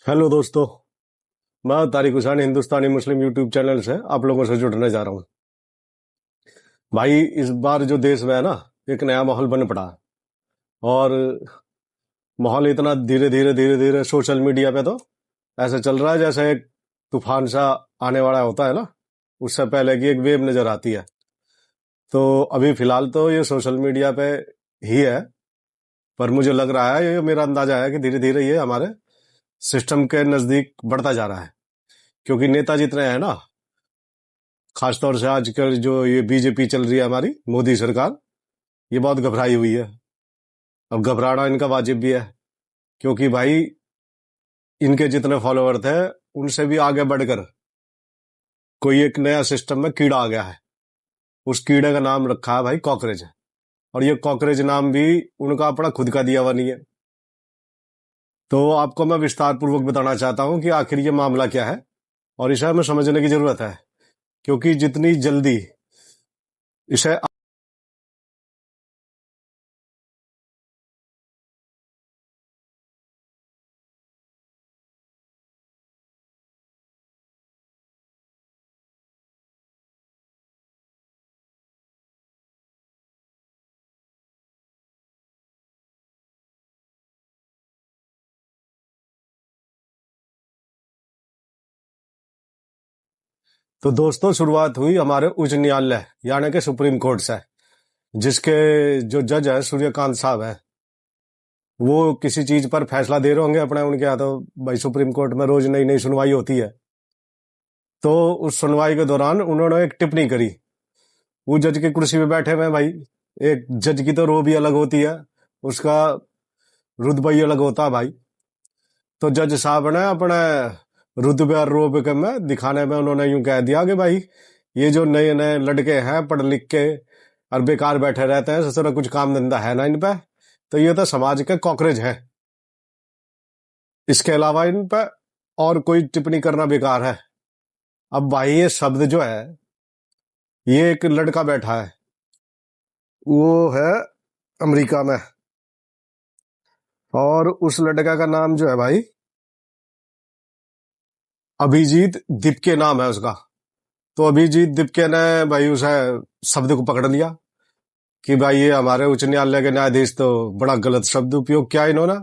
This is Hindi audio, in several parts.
हेलो दोस्तों। मैं तारिक हुसैन हिंदुस्तानी मुस्लिम यूट्यूब चैनल से आप लोगों से जुड़ने जा रहा हूँ। भाई, इस बार जो देश में है ना, एक नया माहौल बन पड़ा है। और माहौल इतना धीरे धीरे धीरे धीरे सोशल मीडिया पे तो ऐसा चल रहा है जैसे एक तूफान सा आने वाला होता है ना, उससे पहले की एक वेव नजर आती है। तो अभी फिलहाल तो ये सोशल मीडिया पे ही है, पर मुझे लग रहा है, ये मेरा अंदाजा है कि धीरे धीरे ये हमारे सिस्टम के नजदीक बढ़ता जा रहा है। क्योंकि नेता जितने हैं ना, खासतौर से आजकल जो ये बीजेपी चल रही है हमारी मोदी सरकार, ये बहुत घबराई हुई है। अब घबराना इनका वाजिब भी है, क्योंकि भाई इनके जितने फॉलोअर थे उनसे भी आगे बढ़कर कोई एक नया सिस्टम में कीड़ा आ गया है। उस कीड़े का नाम रखा है भाई कॉकरेज। और ये कॉकरेज नाम भी उनका अपना खुद का दिया हुआ नहीं है। तो आपको मैं विस्तार पूर्वक बताना चाहता हूं कि आखिर ये मामला क्या है, और इसे हमें समझने की जरूरत है। क्योंकि जितनी जल्दी इसे तो दोस्तों, शुरुआत हुई हमारे उच्च न्यायालय यानी कि सुप्रीम कोर्ट से, जिसके जो जज है सूर्यकांत साहब है। वो किसी चीज पर फैसला दे रहे होंगे अपने, उनके यहाँ तो भाई सुप्रीम कोर्ट में रोज नई नई सुनवाई होती है। तो उस सुनवाई के दौरान उन्होंने एक टिप्पणी करी। वो जज की कुर्सी पे बैठे हुए हैं भाई। एक जज की तो रो भी अलग होती है, उसका रुतबा ही अलग होता है भाई। तो जज साहब ने अपने रुतबे और रोब के में दिखाने में उन्होंने यूं कह दिया कि भाई, ये जो नए नए लड़के हैं पढ़ लिख के और बेकार बैठे रहते हैं, ससुर कुछ काम धंधा है ना इन पे, तो ये तो समाज के कॉकरेज है। इसके अलावा इन पे और कोई टिप्पणी करना बेकार है। अब भाई ये शब्द जो है, ये एक लड़का बैठा है, वो है अमेरिका में। और उस लड़का का नाम जो है भाई, अभिजीत दिपके नाम है उसका। तो अभिजीत दिपके ने भाई उस शब्द को पकड़ लिया कि भाई ये हमारे उच्च न्यायालय के न्यायाधीश तो बड़ा गलत शब्द उपयोग किया इन्होंने।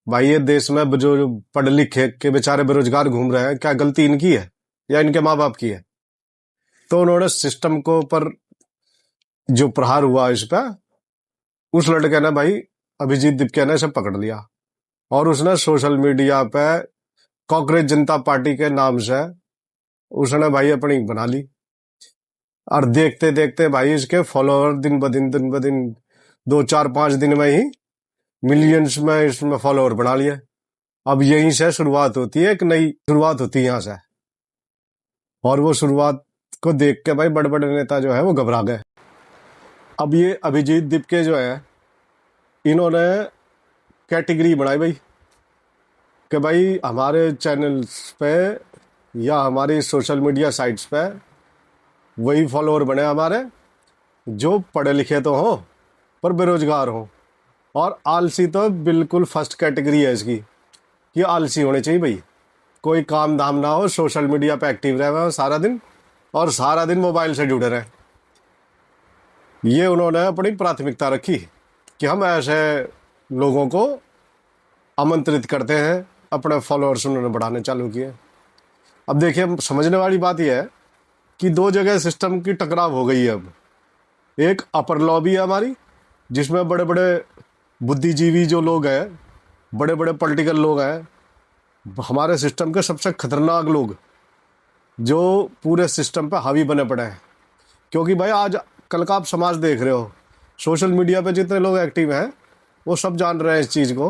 भाई ये देश में जो पढ़ लिखे के बेचारे बेरोजगार घूम रहे हैं, क्या गलती इनकी है या इनके माँ बाप की है? तो उन्होंने सिस्टम को पर जो प्रहार हुआ इस पे, उस लड़के ने भाई, अभिजीत दिपके ने इसे पकड़ लिया। और उसने सोशल मीडिया पे कांग्रेस जनता पार्टी के नाम से उसने भाई अपनी बना ली। और देखते देखते भाई इसके फॉलोअर दिन ब दिन 2 4 5 दिन में ही मिलियंस में इसमें फॉलोअर बना लिए। अब यहीं से शुरुआत होती है, एक नई शुरुआत होती है यहाँ से। और वो शुरुआत को देख के भाई बड़े बड़े नेता जो है वो घबरा गए। अब ये अभिजीत दिपके जो है, इन्होंने कैटेगरी बनाई भाई कि भाई हमारे चैनल्स पे या हमारी सोशल मीडिया साइट्स पे वही फॉलोअर बने हमारे जो पढ़े लिखे तो हों पर बेरोजगार हों। और आलसी तो बिल्कुल फर्स्ट कैटेगरी है इसकी, कि आलसी होने चाहिए भाई। कोई काम धाम ना हो, सोशल मीडिया पे एक्टिव रहे सारा दिन, और सारा दिन मोबाइल से जुड़े रहे। ये उन्होंने अपनी प्राथमिकता रखी कि हम ऐसे लोगों को आमंत्रित करते हैं, अपने फॉलोअर्स उन्होंने बढ़ाने चालू किए। अब देखिए, समझने वाली बात यह है कि दो जगह सिस्टम की टकराव हो गई है। अब एक अपर लॉबी है हमारी, जिसमें बड़े बड़े बुद्धिजीवी जो लोग हैं, बड़े बड़े पॉलिटिकल लोग हैं, हमारे सिस्टम के सबसे खतरनाक लोग, जो पूरे सिस्टम पे हावी बने पड़े हैं। क्योंकि भाई आज कल का आप समाज देख रहे हो, सोशल मीडिया पे जितने लोग एक्टिव हैं वो सब जान रहे हैं इस चीज़ को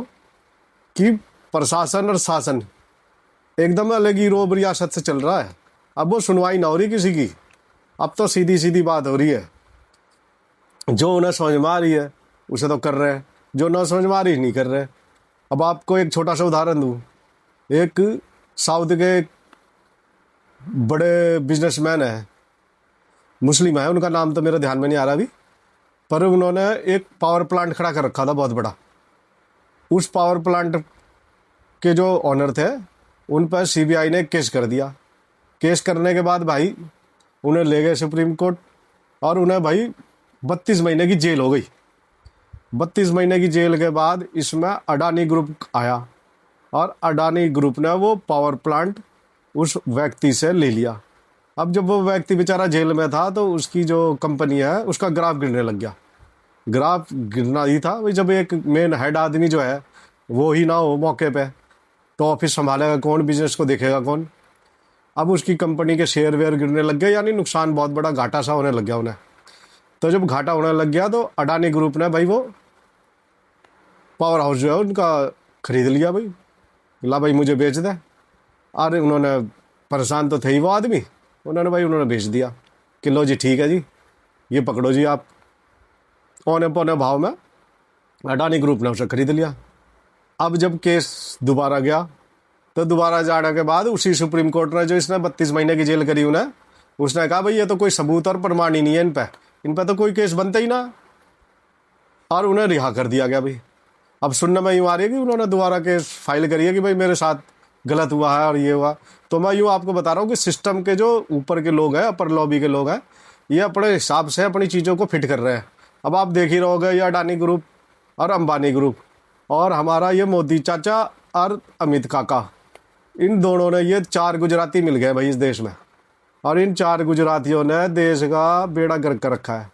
कि प्रशासन और शासन एकदम अलग ही रोब रियासत से चल रहा है। अब वो सुनवाई ना हो रही किसी की, अब तो सीधी सीधी बात हो रही है। जो उन्हें समझ में आ रही है उसे तो कर रहे हैं, जो ना समझ में आ रही नहीं कर रहे। अब आपको एक छोटा सा उदाहरण दूँ। एक साउथ के एक बड़े बिजनेसमैन है, मुस्लिम है, उनका नाम तो मेरे ध्यान में नहीं आ रहा अभी, पर उन्होंने एक पावर प्लांट खड़ा कर रखा था बहुत बड़ा। उस पावर प्लांट के जो ऑनर थे उन पर सीबीआई ने केस कर दिया। केस करने के बाद भाई उन्हें ले गए सुप्रीम कोर्ट, और उन्हें भाई 32 महीने की जेल हो गई। 32 महीने की जेल के बाद इसमें अडानी ग्रुप आया, और अडानी ग्रुप ने वो पावर प्लांट उस व्यक्ति से ले लिया। अब जब वो व्यक्ति बेचारा जेल में था तो उसकी जो कंपनी है उसका ग्राफ गिरने लग गया। ग्राफ गिरना ही था भाई, जब एक मेन हेड आदमी जो है वो ही ना हो मौके पे, तो ऑफिस संभालेगा कौन, बिजनेस को देखेगा कौन। अब उसकी कंपनी के शेयर वेयर गिरने लग गए, यानी नुकसान बहुत बड़ा, घाटा सा होने लग गया उन्हें। तो जब घाटा होने लग गया तो अडानी ग्रुप ने भाई वो पावर हाउस जो है उनका खरीद लिया भाई। ला भाई मुझे बेच दे। अरे उन्होंने, परेशान तो थे ही वो आदमी, उन्होंने बेच दिया कि लो जी ठीक है जी, ये पकड़ो जी आप। पौने पौने भाव में अडानी ग्रुप ने उसे खरीद लिया। अब जब केस दोबारा गया तो दोबारा जाने के बाद उसी सुप्रीम कोर्ट ने, जो इसने 32 महीने की जेल करी उन्हें, उसने कहा भाई ये तो कोई सबूत और प्रमाण ही नहीं है इन पे तो कोई केस बनता ही ना, और उन्हें रिहा कर दिया गया भाई। अब सुनने में यूँ आ रही है कि उन्होंने दोबारा केस फाइल करी है कि भाई मेरे साथ गलत हुआ है और ये हुआ। तो मैं यूँ आपको बता रहा हूँ कि सिस्टम के जो ऊपर के लोग हैं, अपर लॉबी के लोग हैं, ये अपने हिसाब से अपनी चीज़ों को फिट कर रहे हैं। अब आप देख ही रहोगे, ये अडानी ग्रुप और अंबानी ग्रुप और हमारा ये मोदी चाचा और अमित काका, इन दोनों ने, ये 4 गुजराती मिल गए भाई इस देश में, और इन 4 गुजरातियों ने देश का बेड़ा गर्क कर रखा है।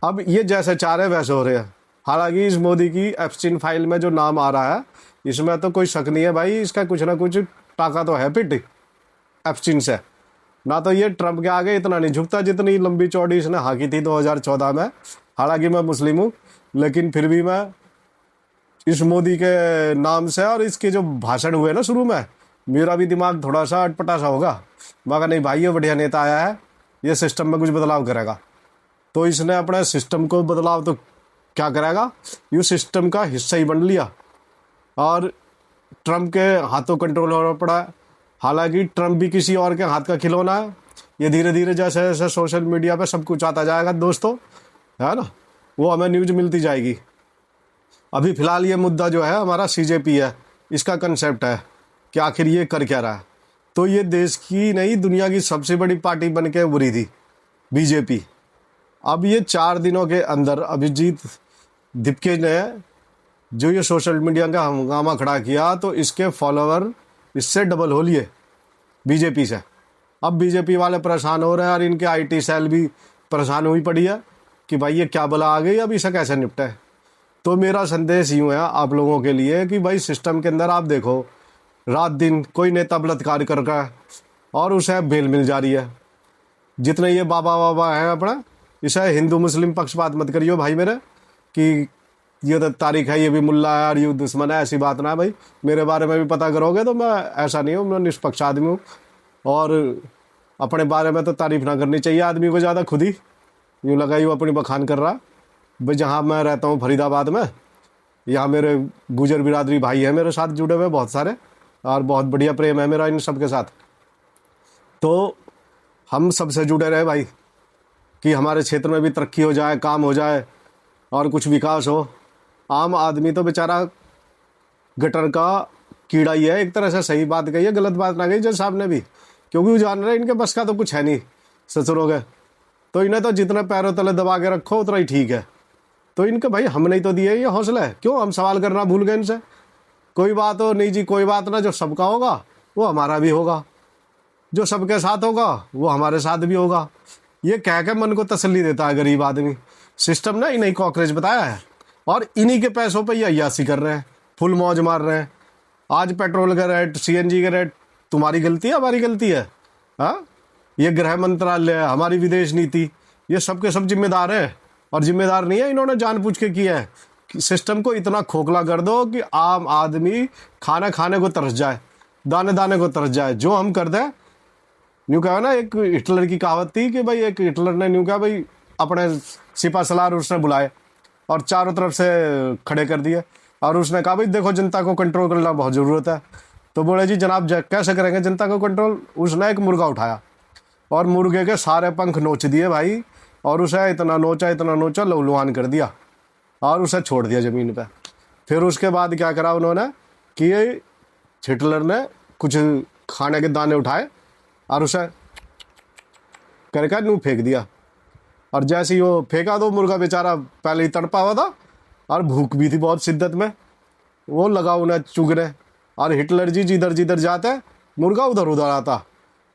अब ये जैसे चाह रहे वैसे हो रहे हैं। हालांकि इस मोदी की एप्स्टीन फाइल में जो नाम आ रहा है, इसमें तो कोई शक नहीं है भाई, इसका कुछ ना कुछ टाका तो है पिट एप्स्टीन से। ना तो ये ट्रंप के आगे इतना नहीं झुकता जितनी लंबी चौड़ी इसने हाकी थी 2014 में। हालांकि मैं मुस्लिम हूँ, लेकिन फिर भी मैं इस मोदी के नाम से और इसके जो भाषण हुए ना शुरू में, मेरा भी दिमाग थोड़ा सा अटपटा सा होगा। मगर नहीं भाई, ये बढ़िया नेता आया है, ये सिस्टम में कुछ बदलाव करेगा। तो इसने अपने सिस्टम को बदलाव तो क्या करेगा, ये सिस्टम का हिस्सा ही बन लिया, और ट्रंप के हाथों कंट्रोल होना पड़ा। हालांकि ट्रंप भी किसी और के हाथ का खिलौना है। ये धीरे धीरे जैसे जैसे सोशल मीडिया पे सब कुछ आता जाएगा दोस्तों, है ना, वो हमें न्यूज़ मिलती जाएगी। अभी फ़िलहाल ये मुद्दा जो है हमारा सीजेपी है, इसका कंसेप्ट है कि आखिर ये कर क्या रहा है। तो ये देश की नहीं, दुनिया की सबसे बड़ी पार्टी बन के उभरी थी बीजेपी। अब ये 4 दिनों के अंदर अभिजीत दिपके ने जो ये सोशल मीडिया का हंगामा खड़ा किया, तो इसके फॉलोअर इससे डबल हो लिए बीजेपी से। अब बीजेपी वाले परेशान हो रहे हैं, और इनके आईटी सेल भी परेशान हुई पड़ी है कि भाई ये क्या बला आ गई, अब इसे कैसे निपटे। तो मेरा संदेश यूँ है आप लोगों के लिए कि भाई सिस्टम के अंदर आप देखो, रात दिन कोई नेता बलात्कार कर रहा है और उसे बेल मिल जा रही है। जितने ये बाबा बाबा हैं अपना, इसे हिंदू मुस्लिम पक्षपात मत करियो भाई मेरे, कि ये तो तारीख है, ये भी मुल्ला है और ये दुश्मन है, ऐसी बात ना भाई। मेरे बारे में भी पता करोगे तो मैं ऐसा नहीं हूँ, मैं निष्पक्ष आदमी हूँ। और अपने बारे में तो तारीफ ना करनी चाहिए आदमी को ज़्यादा, खुद ही यूँ लगा यूँ अपनी बखान कर रहा। भाई जहाँ मैं रहता हूँ फरीदाबाद में, यहाँ मेरे गुजर बिरादरी भाई हैं मेरे साथ जुड़े हुए बहुत सारे, और बहुत बढ़िया प्रेम है मेरा इन सब के साथ। तो हम सबसे जुड़े रहे भाई, कि हमारे क्षेत्र में भी तरक्की हो जाए, काम हो जाए और कुछ विकास हो। आम आदमी तो बेचारा गटर का कीड़ा ही है एक तरह से। सही बात कही है, गलत बात ना कही जज साहब ने भी, क्योंकि वो जान रहे हैं इनके बस का तो कुछ है नहीं ससुरों के। तो इन्हें तो जितना पैरों तले दबा के रखो उतना ही ठीक है। तो इनके भाई हमने ही तो दिए ये हौसला है, क्यों हम सवाल करना भूल गए इनसे। कोई बात हो नहीं जी, कोई बात ना, जो सबका होगा वो हमारा भी होगा, जो सबके साथ होगा वो हमारे साथ भी होगा। ये कह के मन को तसल्ली देता है गरीब आदमी। सिस्टम ने इन्हीं कॉकरेज बताया है, और इन्हीं के पैसों पे ये अय्यासी कर रहे हैं, फुल मौज मार रहे हैं। आज पेट्रोल का रेट, सीएनजी का रेट तुम्हारी गलती है, हमारी गलती है? हाँ, ये गृह मंत्रालय है, हमारी विदेश नीति, ये सब के सब जिम्मेदार है। और जिम्मेदार नहीं है, इन्होंने जानबूझ के किया है कि सिस्टम को इतना खोखला कर दो कि आम आदमी खाना खाने को तरस जाए, दाने दाने को तरस जाए। जो हम कर दें, न्यू कहा ना, एक हिटलर की कहावत थी कि भाई एक हिटलर ने न्यू कहा भाई अपने सिपा सलार उसने बुलाए और चारों तरफ से खड़े कर दिए, और उसने कहा भाई देखो जनता को कंट्रोल करना बहुत ज़रूरत है। तो बोले जी जनाब कैसे करेंगे जनता को कंट्रोल? उसने एक मुर्गा उठाया और मुर्गे के सारे पंख नोच दिए भाई, और उसे इतना नोचा लहूलुहान कर दिया और उसे छोड़ दिया ज़मीन पे। फिर उसके बाद क्या करा उन्होंने कि हिटलर ने कुछ खाने के दाने उठाए और उसे करके नू फेंक दिया। और जैसे ही वो फेंका तो मुर्गा बेचारा पहले ही तड़पा हुआ था और भूख भी थी बहुत शिद्दत में, वो लगा उन्हें चुगने। और हिटलर जी जिधर जिधर जाते मुर्गा उधर उधर आता।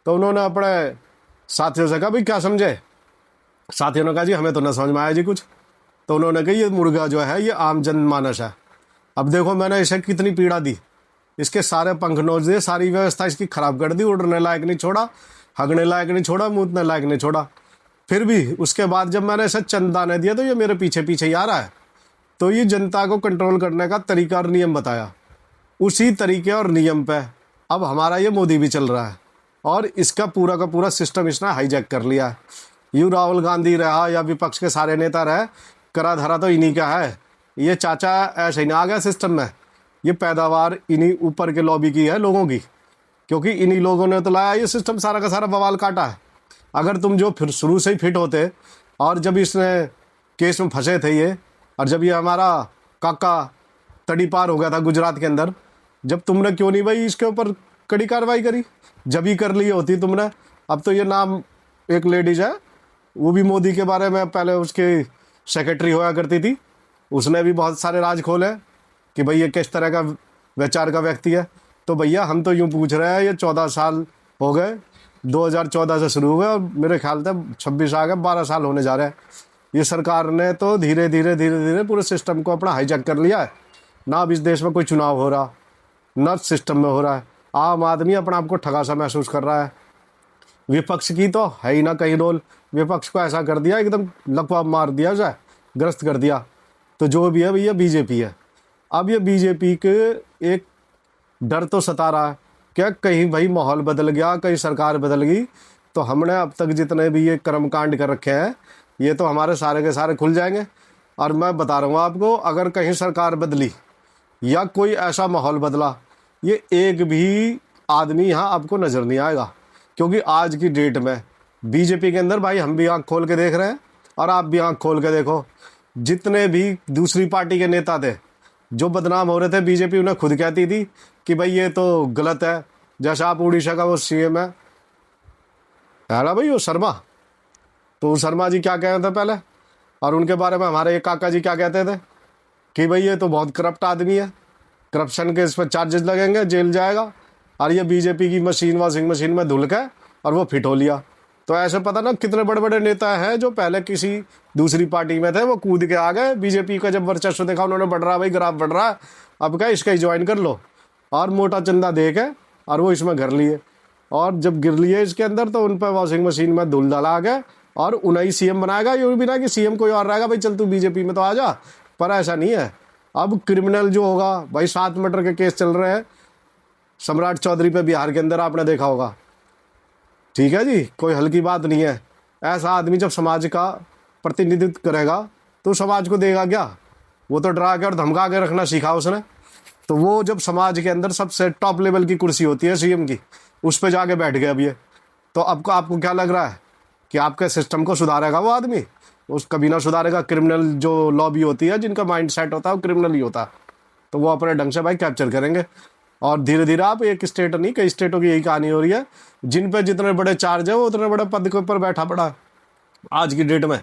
तो उन्होंने अपने साथियों से कहा भाई क्या समझे। साथियों ने कहा जी हमें तो न समझ में आया जी कुछ। तो उन्होंने कहा ये मुर्गा जो है ये आम जनमानस है। अब देखो मैंने इसे कितनी पीड़ा दी, इसके सारे पंख नोच दिए, सारी व्यवस्था इसकी खराब कर दी, उड़ने लायक नहीं छोड़ा, हगने लायक नहीं छोड़ा, मूतने लायक नहीं छोड़ा। फिर भी उसके बाद जब मैंने इसे चंद दाने दिया तो ये मेरे पीछे पीछे ही आ रहा है। तो ये जनता को कंट्रोल करने का तरीका और नियम बताया, उसी तरीके और नियम पे अब हमारा ये मोदी भी चल रहा है और इसका पूरा का पूरा सिस्टम इसने हाईजैक कर लिया है। यूँ राहुल गांधी रहा या विपक्ष के सारे नेता रहे, करा धरा तो इन्हीं का है। ये चाचा ऐसे ही ना आ गया सिस्टम में, ये पैदावार इन्हीं ऊपर के लॉबी की है लोगों की, क्योंकि इन्हीं लोगों ने तो लाया ये सिस्टम, सारा का सारा बवाल काटा है। अगर तुम जो फिर शुरू से ही फिट होते और जब इसने केस में फंसे थे ये, और जब ये हमारा काका तड़ी पार हो गया था गुजरात के अंदर, जब तुमने क्यों नहीं भाई इसके ऊपर कड़ी कार्रवाई करी, जब ही कर ली होती तुमने। अब तो ये नाम एक लेडीज है, वो भी मोदी के बारे में पहले उसके सेक्रेटरी होया करती थी, उसने भी बहुत सारे राज खोले कि भाई ये किस तरह का विचार का व्यक्ति है। तो भैया हम तो यूँ पूछ रहे हैं, ये 14 साल हो गए, 2014 से शुरू हुए और मेरे ख्याल से 26 आ गए, 12 साल होने जा रहे हैं। ये सरकार ने तो धीरे धीरे धीरे धीरे पूरे सिस्टम को अपना हाईजैक कर लिया है। ना अब इस देश में कोई चुनाव हो रहा, ना सिस्टम में हो रहा है। आम आदमी अपना आपको ठगा सा महसूस कर रहा है। विपक्ष की तो है ही ना कहीं रोल, विपक्ष को ऐसा कर दिया एकदम लकवा मार दिया जाए, ग्रस्त कर दिया। तो जो भी है भैया बीजेपी है। अब ये बीजेपी के एक डर तो सता रहा है क्या कहीं भाई माहौल बदल गया, कहीं सरकार बदल गई तो हमने अब तक जितने भी ये कर्मकांड कर रखे हैं ये तो हमारे सारे के सारे खुल जाएंगे। और मैं बता रहा हूँ आपको, अगर कहीं सरकार बदली या कोई ऐसा माहौल बदला, ये एक भी आदमी यहाँ आपको नज़र नहीं आएगा। क्योंकि आज की डेट में बीजेपी के अंदर भाई हम भी आँख खोल के देख रहे हैं और आप भी आँख खोल के देखो, जितने भी दूसरी पार्टी के नेता थे जो बदनाम हो रहे थे, बीजेपी उन्हें खुद कहती थी कि भाई ये तो गलत है। जैसा आप उड़ीसा का वो सीएम है ना भाई, वो शर्मा, तो शर्मा जी क्या कह रहे थे पहले, और उनके बारे में हमारे एक काका जी क्या कहते थे कि भाई ये तो बहुत करप्ट आदमी है, करप्शन के इस पर चार्जेस लगेंगे, जेल जाएगा। और ये बीजेपी की मशीन वॉशिंग मशीन में धुल के और वो फिट हो लिया। तो ऐसे पता ना कितने बड़े बड़े नेता हैं जो पहले किसी दूसरी पार्टी में थे, वो कूद के आ गए, बीजेपी का जब वर्चस्व देखा उन्होंने, बढ़ रहा भाई ग्राफ बढ़ रहा है, अब क्या इसका ही ज्वाइन कर लो, और मोटा चंदा दे के और वो इसमें घर लिए। और जब गिर लिए इसके अंदर तो उन पर वॉशिंग मशीन में धुल डाला गया और उन्हें ही सीएम बनाएगा। ये भी ना कि सीएम कोई और रहेगा, भाई चल तू बीजेपी में तो आ जा, पर ऐसा नहीं है। अब क्रिमिनल जो होगा भाई, 7 मर्डर के केस चल रहे हैं सम्राट चौधरी पे बिहार के अंदर, आपने देखा होगा, ठीक है जी, कोई हल्की बात नहीं है। ऐसा आदमी जब समाज का प्रतिनिधित्व करेगा तो समाज को देगा क्या, वो तो डरा के और धमका के रखना सीखा उसने। तो वो जब समाज के अंदर सबसे टॉप लेवल की कुर्सी होती है सीएम की, उस पर जाके बैठ गया अब ये, तो आपको क्या लग रहा है कि आपके सिस्टम को सुधारेगा वो आदमी? उस कभी ना सुधारेगा। क्रिमिनल जो लॉबी होती है, जिनका माइंड सेट होता है वो क्रिमिनल ही होता है, तो वो अपने ढंग से भाई कैप्चर करेंगे। और धीरे धीरे आप एक स्टेट नहीं, कई स्टेटों की यही कहानी हो रही है, जिन पे जितने बड़े चार्ज है वो उतने बड़े पद के ऊपर बैठा पड़ा आज की डेट में।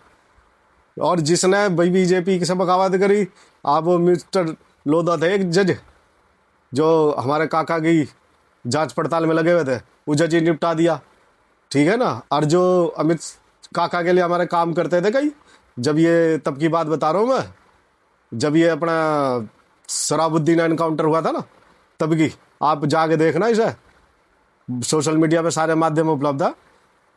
और जिसने भाई बीजेपी की से बगावत करी, आप वो मिस्टर लोधा थे एक जज जो हमारे काका की जांच पड़ताल में लगे हुए थे, वो जज ही निपटा दिया, ठीक है ना। और जो अमित काका के लिए हमारे काम करते थे कई, जब ये तब की बात बता रहा हूँ मैं, जब ये अपना शराबुद्दीन एनकाउंटर हुआ था ना, तब की आप जाके देखना, इसे सोशल मीडिया पे सारे माध्यम उपलब्ध है।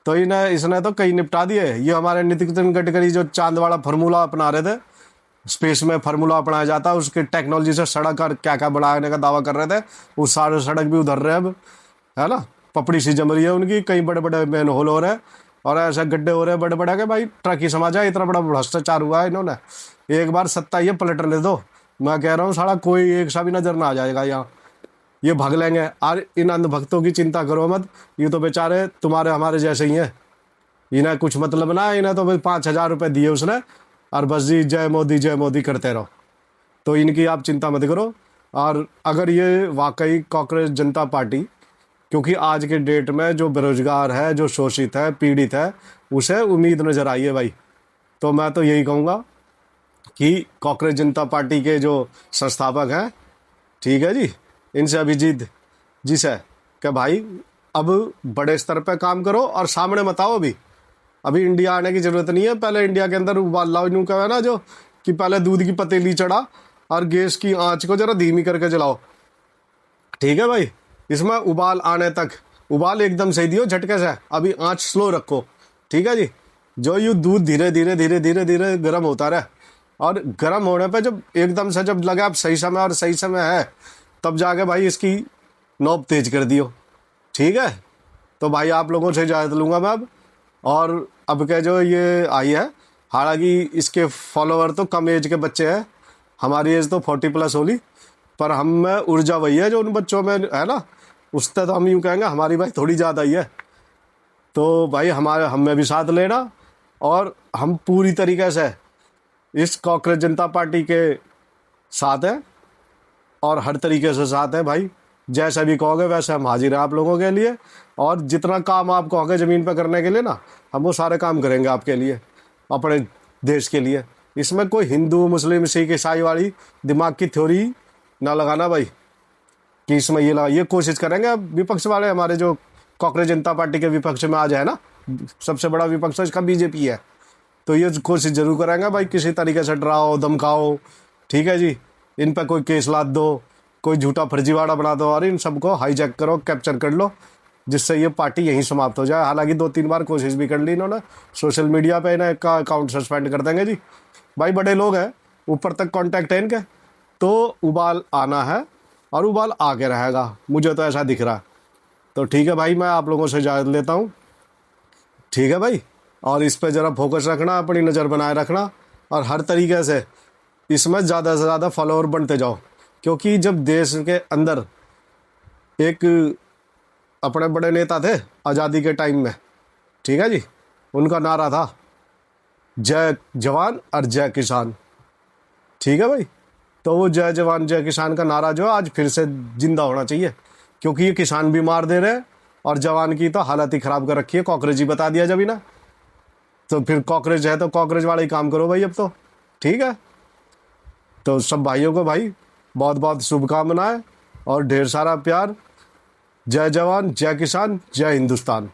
तो इसने तो कई निपटा दिए। ये हमारे नितिन गडकरी जो चांद वाला फार्मूला अपना रहे थे, स्पेस में फार्मूला अपनाया जाता है, उसकी टेक्नोलॉजी से सड़क और क्या क्या बढ़ाने का दावा कर रहे थे, वो सारे सड़क भी उधर रहे अब, है ना, पपड़ी सी जम रही है उनकी, कई बड़े बड़े मैन होल हो रहे हैं और ऐसे गड्ढे हो रहे हैं बड़े बड़े के भाई ट्रक ही समझ आए, इतना बड़ा भ्रष्टाचार हुआ है इन्होंने। एक बार सत्ता ये पलटने दो, मैं कह रहा हूँ साला कोई एक सा भी नजर ना आ जाएगा यहाँ, ये भाग लेंगे। और इन अंधभक्तों की चिंता करो मत, ये तो बेचारे तुम्हारे हमारे जैसे ही हैं, इन्हें कुछ मतलब ना, इन्हें तो भाई 5,000 रुपये दिए उसने और बस जी जय मोदी करते रहो, तो इनकी आप चिंता मत करो। और अगर ये वाकई कांग्रेस जनता पार्टी क्योंकि आज के डेट में जो बेरोजगार है, जो शोषित है, पीड़ित है, उसे उम्मीद नजर आई है भाई। तो मैं तो यही कहूँगा कि कांग्रेस जनता पार्टी के जो संस्थापक हैं, ठीक है जी, इनसे अभिजीत जी से कि भाई अब बड़े स्तर पे काम करो और सामने मत आओ। अभी इंडिया आने की जरूरत नहीं है। पहले इंडिया के अंदर उबाल लाओ, यूं कहा ना जो कि पहले दूध की पतीली चढ़ा और गैस की आंच को जरा धीमी करके चलाओ, ठीक है भाई। इसमें उबाल आने तक उबाल एकदम सही दियो झटके से, अभी आंच स्लो रखो, ठीक है जी। जो यू दूध धीरे धीरे धीरे धीरे धीरे गर्म होता रहे, और गर्म होने पे जब एकदम से जब लगे आप सही समय और सही समय है, तब जाके भाई इसकी नोब तेज कर दियो, ठीक है। तो भाई आप लोगों से इजाज़त लूँगा मैं अब। और अब के जो ये आई है, हालांकि इसके फॉलोवर तो कम एज के बच्चे हैं, हमारी एज तो 40+ होली, पर हम में ऊर्जा वही है जो उन बच्चों में है ना, उससे तो हम यूँ कहेंगे हमारी भाई थोड़ी ज़्यादा ही है। तो भाई हमारे हम में भी साथ लेना, और हम पूरी तरीके से इस कांग्रेस जनता पार्टी के साथ हैं, और हर तरीके से साथ हैं भाई। जैसे भी कहोगे वैसे हम हाजिर हैं आप लोगों के लिए, और जितना काम आप कहोगे ज़मीन पर करने के लिए ना, हम वो सारे काम करेंगे आपके लिए, अपने देश के लिए। इसमें कोई हिंदू मुस्लिम सिख ईसाई वाली दिमाग की थ्योरी ना लगाना भाई, कि इसमें ये कोशिश करेंगे। अब विपक्ष वाले हमारे जो कांग्रेस जनता पार्टी के विपक्ष में आज है ना, सबसे बड़ा विपक्ष इसका बीजेपी है, तो ये कोशिश जरूर करेंगे भाई किसी तरीके से डराओ धमकाओ, ठीक है जी। इन पर कोई केस लाद दो, कोई झूठा फर्जीवाड़ा बना दो, और इन सबको हाईजैक करो, कैप्चर कर लो, जिससे ये पार्टी यहीं समाप्त हो जाए। हालांकि 2-3 बार कोशिश भी कर ली इन्होंने, सोशल मीडिया पे इन्हें का अकाउंट सस्पेंड कर देंगे जी। भाई बड़े लोग हैं, ऊपर तक कांटेक्ट है इनके, तो उबाल आना है और उबाल आके रहेगा, मुझे तो ऐसा दिख रहा है। तो ठीक है भाई, मैं आप लोगों से इजाज़त लेता हूँ, ठीक है भाई। और इस पर ज़रा फोकस रखना, अपनी नज़र बनाए रखना, और हर तरीके से इसमें ज़्यादा से ज़्यादा फॉलोअर बनते जाओ। क्योंकि जब देश के अंदर एक अपने बड़े नेता थे आज़ादी के टाइम में, ठीक है जी, उनका नारा था जय जवान और जय किसान, ठीक है भाई। तो वो जय जवान जय किसान का नारा जो आज फिर से जिंदा होना चाहिए, क्योंकि ये किसान भी मार दे रहे हैं, और जवान की तो हालत ही ख़राब कर रखी है। कॉकरेज ही बता दिया जब ही ना, तो फिर कॉकरेज है तो कॉकरेज वाला ही काम करो भाई अब तो, ठीक है। तो सब भाइयों को भाई बहुत बहुत शुभकामनाएं और ढेर सारा प्यार। जय जवान जय किसान जय हिंदुस्तान।